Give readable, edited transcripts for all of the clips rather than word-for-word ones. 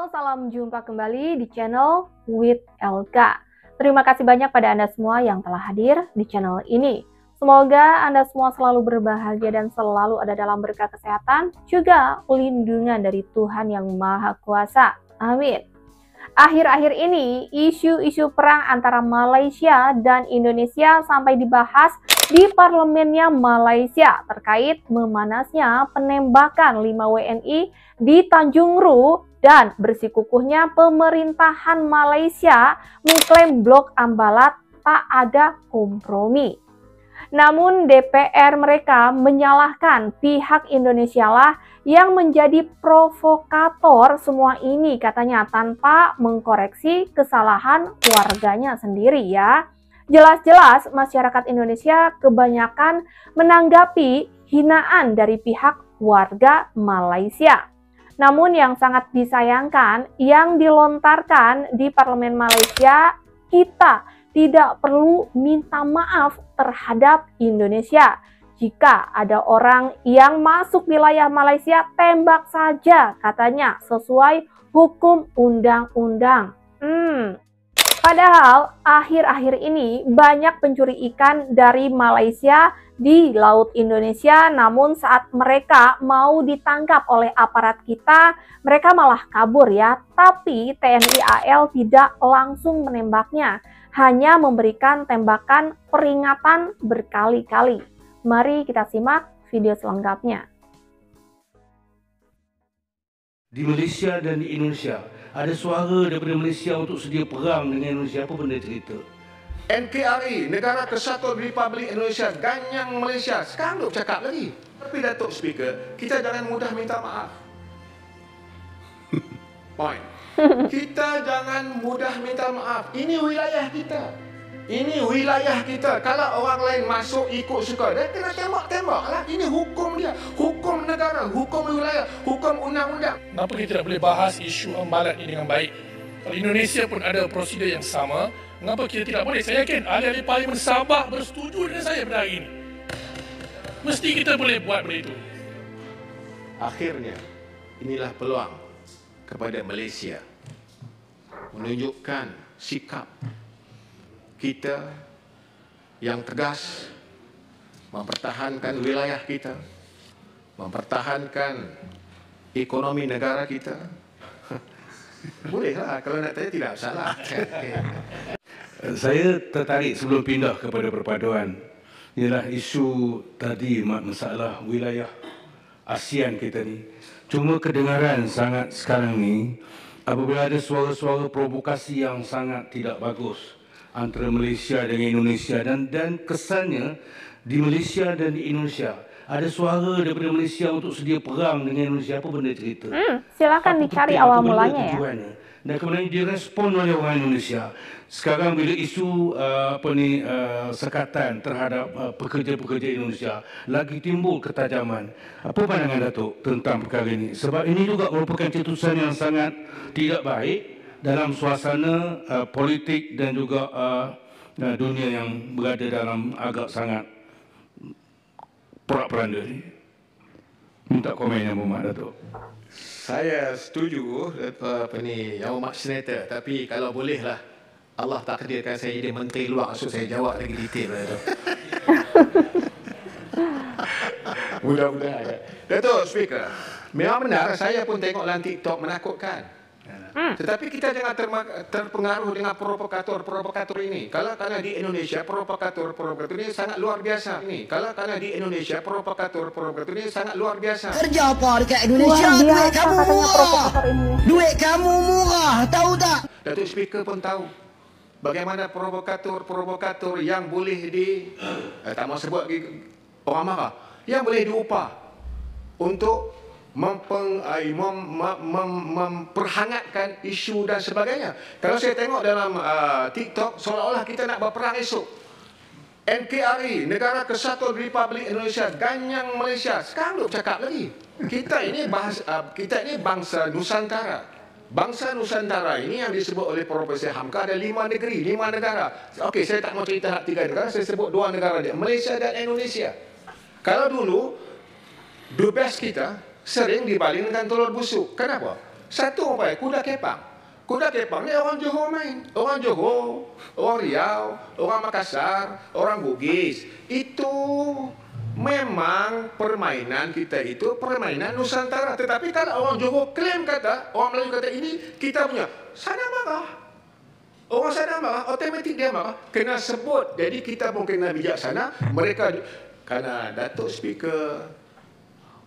Halo, salam jumpa kembali di channel with LK. Terima kasih banyak pada Anda semua yang telah hadir di channel ini. Semoga Anda semua selalu berbahagia dan selalu ada dalam berkah kesehatan, juga pelindungan dari Tuhan Yang Maha Kuasa. Amin. Akhir-akhir ini, isu-isu perang antara Malaysia dan Indonesia sampai dibahas di parlemennya Malaysia terkait memanasnya penembakan 5 WNI di Tanjung Ru dan bersikukuhnya pemerintahan Malaysia mengklaim Blok Ambalat tak ada kompromi. Namun DPR mereka menyalahkan pihak Indonesia lah yang menjadi provokator semua ini katanya tanpa mengkoreksi kesalahan warganya sendiri ya. Jelas-jelas masyarakat Indonesia kebanyakan menanggapi hinaan dari pihak warga Malaysia. Namun yang sangat disayangkan yang dilontarkan di parlemen Malaysia, kita tidak perlu minta maaf terhadap Indonesia. Jika ada orang yang masuk wilayah Malaysia, tembak saja katanya sesuai hukum undang-undang. Padahal akhir-akhir ini banyak pencuri ikan dari Malaysia di Laut Indonesia, namun saat mereka mau ditangkap oleh aparat kita, mereka malah kabur ya. Tapi TNI AL tidak langsung menembaknya, hanya memberikan tembakan peringatan berkali-kali. Mari kita simak video selengkapnya. Di Malaysia dan di Indonesia, ada suara daripada Malaysia untuk sedia perang dengan Indonesia. Apa benda cerita? NKRI, Negara Kesatuan Republik Indonesia, ganyang Malaysia. Sekarang duk cakap lagi. Tapi Datuk Speaker, kita jangan mudah minta maaf. Point. Kita jangan mudah minta maaf. Ini wilayah kita. Ini wilayah kita. Kalau orang lain masuk ikut suka, dia kena tembak-tembak lah. Ini hukum dia. Hukum negara, hukum wilayah, hukum undang-undang. Kenapa kita tidak boleh bahas isu Ambalat ini dengan baik? Kalau Indonesia pun ada prosedur yang sama, kenapa kita tidak boleh? Saya yakin ahli-ahli Parlimen Sabah bersetuju dengan saya pada hari ini. Mesti kita boleh buat benda itu. Akhirnya, inilah peluang kepada Malaysia menunjukkan sikap kita yang tegas, mempertahankan wilayah kita, mempertahankan ekonomi negara kita. Bolehlah, kalau nak tanya tidak salah. Saya tertarik sebelum pindah kepada perpaduan, ialah isu tadi masalah wilayah ASEAN kita ni. Cuma kedengaran sangat sekarang ni, apabila ada suara-suara provokasi yang sangat tidak bagus antara Malaysia dengan Indonesia, dan kesannya di Malaysia dan di Indonesia ada suara daripada Malaysia untuk sedia perang dengan Indonesia. Apa benda cerita? Silakan dicari awal mulanya ya. Dan kemudian direspon oleh orang Indonesia. Sekarang bila isu sekatan terhadap pekerja-pekerja Indonesia lagi timbul ketajaman. Apa pandangan Datuk tentang perkara ini? Sebab ini juga merupakan cetusan yang sangat tidak baik dalam suasana politik dan juga dunia yang berada dalam agak sangat porak-poranda ni. Minta komen yang berhormat Datuk. Saya setuju Yang Berhormat Senator, tapi kalau bolehlah Allah takdirkan saya jadi menteri luar, so saya jawab lagi detail lah tu. Mudah-mudahan. Datuk Speaker, memang benar saya pun tengok dalam TikTok menakutkan. Tetapi kita jangan terpengaruh dengan provokator ini. Kalau di Indonesia provokator ini sangat luar biasa. Kalau di Indonesia provokator ini sangat luar biasa. Kerja apa dekat Indonesia? Duit kamu murah. Duit kamu murah, tahu tak? Datuk Speaker pun tahu bagaimana provokator yang boleh tak mau sebut orang marah, yang boleh diupah untuk memperhangatkan isu dan sebagainya. Kalau saya tengok dalam TikTok, seolah-olah kita nak berperang esok. NKRI, Negara Kesatuan Republik Indonesia, ganyang Malaysia. Sekarang duk cakap lagi. Kita ini bangsa Nusantara. Bangsa Nusantara ini yang disebut oleh Profesor Hamka ada 5 negeri, 5 negara. Okey, saya tak mau cerita 3 negara, saya sebut 2 negara dia, Malaysia dan Indonesia. Kalau dulu, the best kita sering dibaling dengan telur busuk. Kenapa? Satu apa ya? Kuda kepang. Kuda kepang ni orang Johor main. Orang Johor, orang Riau, orang Makassar, orang Bugis. Itu memang permainan kita itu permainan Nusantara. Tetapi kalau orang Johor klaim kata, orang Melayu kata ini kita punya, sana marah. Orang sana marah, otomatik dia marah. Kena sebut. Jadi kita pun kena bijaksana. Mereka, karena Datuk Speaker,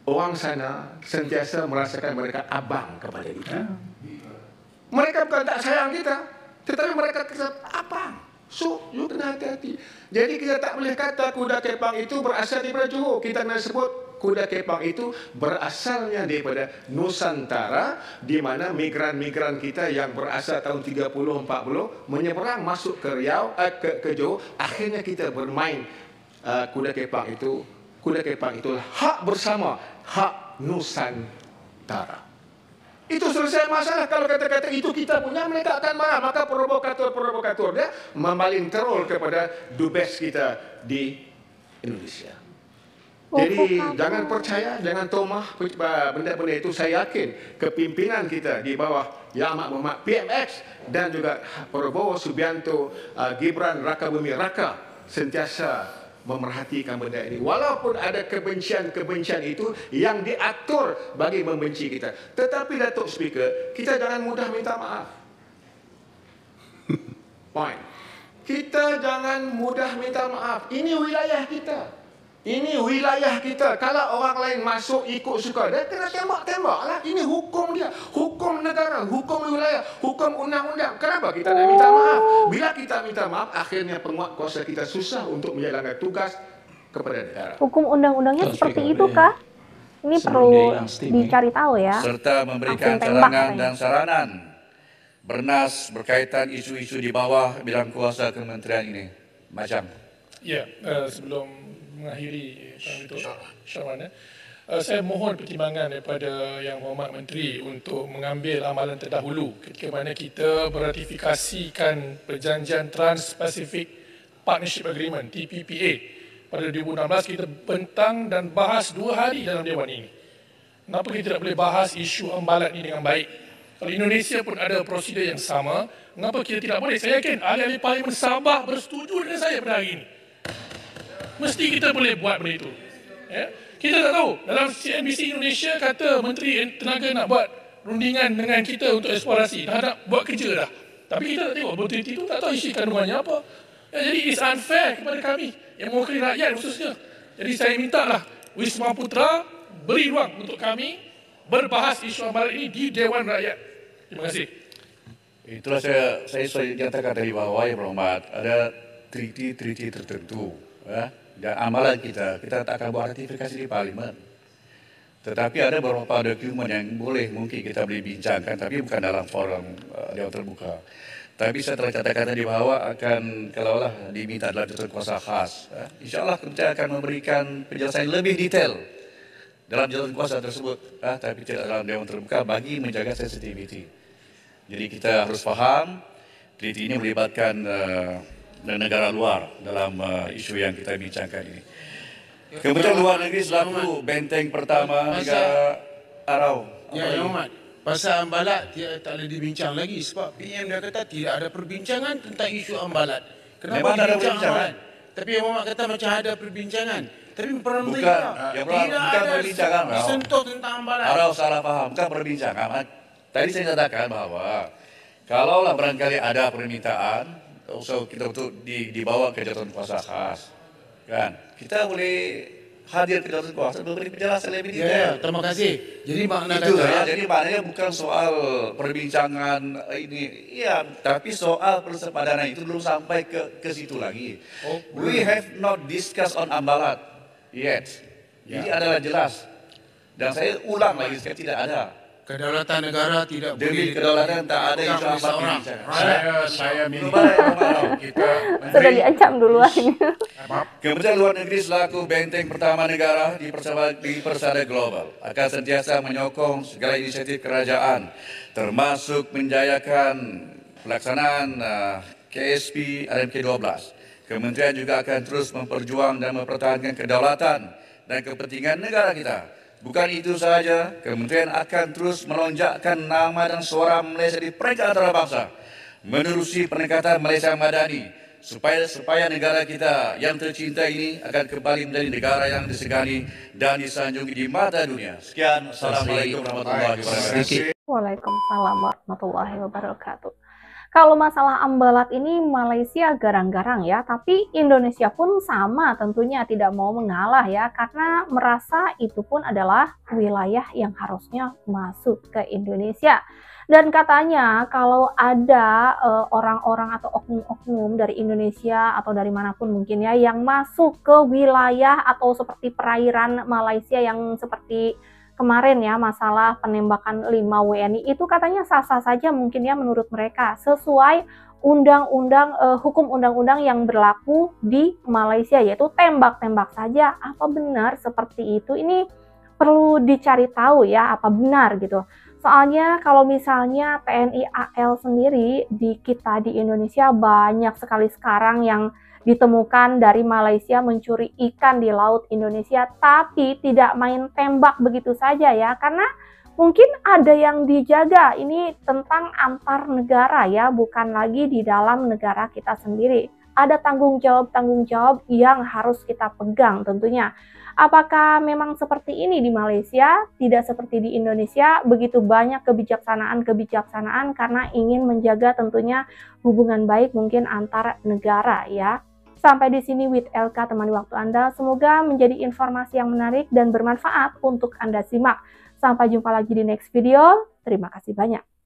orang sana sentiasa merasakan mereka abang kepada kita. Mereka bukan tak sayang kita, tetapi mereka kata abang. So, you kena hati-hati. Jadi kita tak boleh kata kuda kepang itu berasal daripada Johor. Kita nak sebut kuda kepang itu berasalnya daripada Nusantara, di mana migran-migran kita yang berasal tahun 30-40 menyeberang masuk ke Riau, ke Johor. Akhirnya kita bermain kuda kepang itu. Kuda kepang itulah hak bersama, hak Nusantara. Itu selesai masalah. Kalau kata-kata itu kita punya, mereka akan marah. Maka provokator-provokator dia membaling teror kepada dubes kita di Indonesia. Jadi jangan percaya, jangan tomah benda-benda itu. Saya yakin kepimpinan kita di bawah Yang Amat Berhormat PMX dan juga Prabowo Subianto, Gibran Rakabumi Raka sentiasa memerhatikan benda ini. Walaupun ada kebencian-kebencian itu yang diatur bagi membenci kita. Tetapi Datuk Speaker, kita jangan mudah minta maaf. Point. Kita jangan mudah minta maaf. Ini wilayah kita. Ini wilayah kita. Kalau orang lain masuk ikut suka, dia kena tembak-tembak lah. Ini hukum dia. Hukum negara, hukum wilayah, hukum undang-undang. Kenapa kita nak minta maaf? Bila kita minta maaf, akhirnya penguat kuasa kita susah untuk menjalankan tugas kepada negara. Hukum undang-undangnya seperti itu kah? Ini perlu dicari tahu ya. Serta memberikan cadangan dan saranan bernas berkaitan isu-isu di bawah bidang kuasa kementerian ini. Macam. Ya, sebelum mengakhiri itu Syarwan, saya mohon pertimbangan daripada Yang Berhormat Menteri untuk mengambil amalan terdahulu ketika mana kita beratifikasikan perjanjian Trans-Pacific Partnership Agreement TPPA pada 2016. Kita bentang dan bahas 2 hari dalam Dewan ini. Kenapa kita tidak boleh bahas isu ambalat ini dengan baik? Kalau Indonesia pun ada prosedur yang sama, kenapa kita tidak boleh? Saya yakin ahli-ahli Parlimen Sabah bersetuju dengan saya pada hari ini. Mesti kita boleh buat benda itu. Ya? Kita tak tahu. Dalam CNBC Indonesia kata Menteri Tenaga nak buat rundingan dengan kita untuk eksplorasi. Dah nak buat kerja dah. Tapi kita tak tengok opportunity itu, tak tahu isi kandungannya apa. Ya, jadi it's unfair kepada kami yang mewakili rakyat khususnya. Jadi saya mintalah Wisma Putra beri ruang untuk kami berbahas isu ambalat ini di Dewan Rakyat. Terima kasih. Itulah saya nyatakan tadi bahawa Yang Berhormat ada treaty tertentu. Ya? Dan amalan kita tak akan buat ratifikasi di Parlimen. Tetapi ada beberapa dokumen yang mungkin kita boleh bincangkan, tapi bukan dalam forum Dewan Terbuka. Tapi saya telah katakan tadi bahawa akan, kalaulah diminta dalam jawatan kuasa khas, insyaAllah kita akan memberikan penjelasan lebih detail dalam jawatan kuasa tersebut, tapi tidak dalam Dewan Terbuka bagi menjaga sensitiviti. Jadi kita harus faham, treaty ini melibatkan negara luar dalam isu yang kita bincangkan ini. Kementerian Luar Negeri selaku benteng pertama negara Arau. Ya, Yang Berhormat. Pasal ambalat tak boleh dibincang lagi sebab PM dah kata tidak ada perbincangan tentang isu ambalat. Kenapa memang ada dibincang perbincangan? ambalat? Tapi Yang Berhormat kata macam ada perbincangan. Tapi Perdana Menteri bukan perbincangan. Sentuh tentang ambalat. Arau salah faham, bukan perbincangan. Tadi saya katakan bahawa kalaulah barangkali ada permintaan, kita untuk dibawa ke jawatan kuasa khas, kan? Kita boleh hadir ke jawatan kuasa memberi penjelasan lebih detail. Ya, terima kasih. Jadi makna itu ya. Jadi maknanya bukan soal perbincangan ini, ya, tapi soal persepadanan itu belum sampai ke situ lagi. We have not discussed on ambalat yet. Jadi adalah jelas. Dan saya ulang lagi, sekali tidak ada. Kedaulatan negara tidak Demi boleh kedaulatan tak ada isu ambalat. Saya minta kita Sudah diancam duluan. Kementerian Luar Negeri selaku benteng pertama negara di persada global akan sentiasa menyokong segala inisiatif kerajaan, termasuk menjayakan pelaksanaan KSP RMK 12. Kementerian juga akan terus memperjuang dan mempertahankan kedaulatan dan kepentingan negara kita Bukan itu saja, Kementerian akan terus melonjakkan nama dan suara Malaysia di peringkat antarabangsa, menerusi peningkatan Malaysia Madani, supaya negara kita yang tercinta ini akan kembali menjadi negara yang disegani dan disanjungi di mata dunia. Sekian, Assalamualaikum warahmatullahi wabarakatuh. Waalaikumsalam warahmatullahi wabarakatuh. Kalau masalah ambalat ini Malaysia garang-garang ya, tapi Indonesia pun sama tentunya tidak mau mengalah ya, karena merasa itu pun adalah wilayah yang harusnya masuk ke Indonesia. Dan katanya kalau ada orang-orang atau oknum-oknum dari Indonesia atau dari manapun mungkin ya, yang masuk ke wilayah atau seperti perairan Malaysia yang seperti kemarin ya, masalah penembakan 5 WNI itu katanya sah-sah saja mungkin ya menurut mereka, sesuai hukum undang-undang yang berlaku di Malaysia, yaitu tembak-tembak saja. Apa benar seperti itu? Ini perlu dicari tahu ya, apa benar gitu. Soalnya kalau misalnya TNI AL sendiri di kita di Indonesia banyak sekali sekarang yang ditemukan dari Malaysia mencuri ikan di laut Indonesia, tapi tidak main tembak begitu saja ya, karena mungkin ada yang dijaga. Ini tentang antar negara ya, bukan lagi di dalam negara kita sendiri. Ada tanggung jawab yang harus kita pegang tentunya. Apakah memang seperti ini di Malaysia? Tidak seperti di Indonesia, begitu banyak kebijaksanaan karena ingin menjaga tentunya hubungan baik mungkin antar negara ya. Sampai di sini with LK temani waktu Anda, semoga menjadi informasi yang menarik dan bermanfaat untuk Anda simak. Sampai jumpa lagi di next video, terima kasih banyak.